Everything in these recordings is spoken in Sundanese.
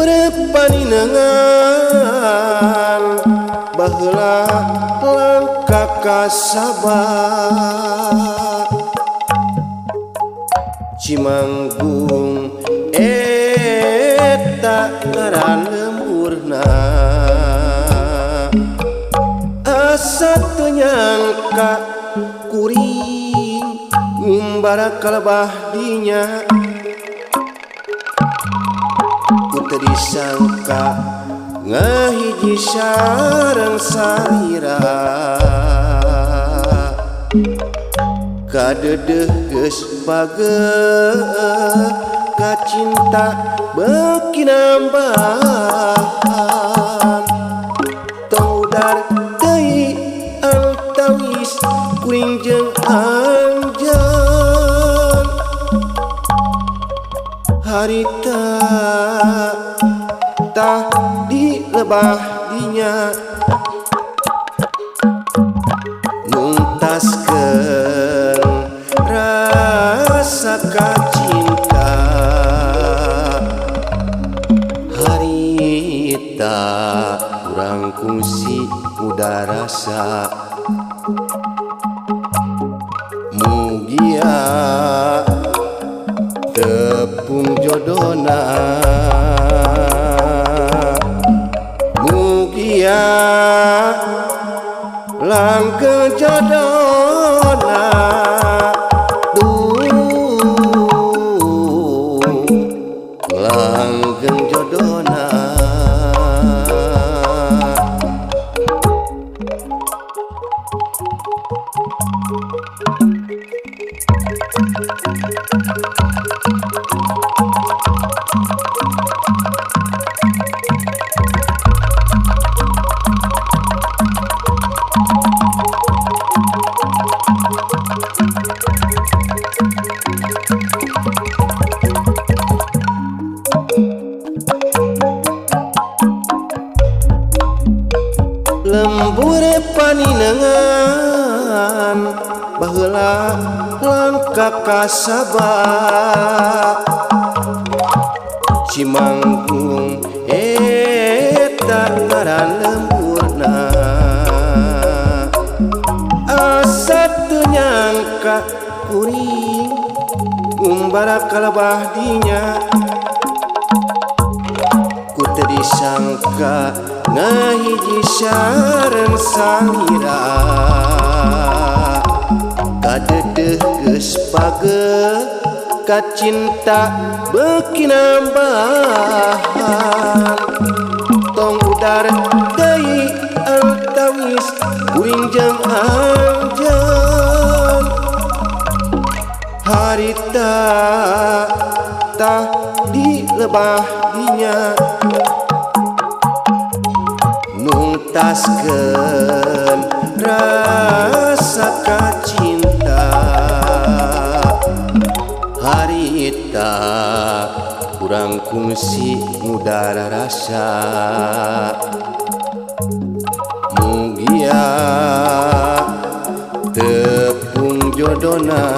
lembur paninengan baheula langkah kasabak Cimanggung eta ngaran lemburna asa teu nyangka kuring ngumbara kalebah dinya ku teu disangka ngahiji sareng salira kadedeh geus pageh kacinta beuki nambahan tong udar deui antawis kuring jeung anjeun harita tah di lebah dinya nuntaskeun rasa kacinta harita urang kungsi muda rasa mugia tepung jodona mugia langgeng jodona langgeng jodona lembur paninengan baheula langkah kasabak Cimanggung eta ngaran lemburna asa teu nyangka kuring ngumbara kalebah dinya ku teu disangka ngahiji sareng salira kadedeh geus pageh kacinta beuki nambahan tong udar deui antawis kuring jeung anjeun harita tah di lebah dinya nuntaskeun rasa kacinta harita urang kungsi muda rasa mugia tepung jodona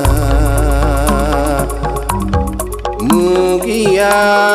mugia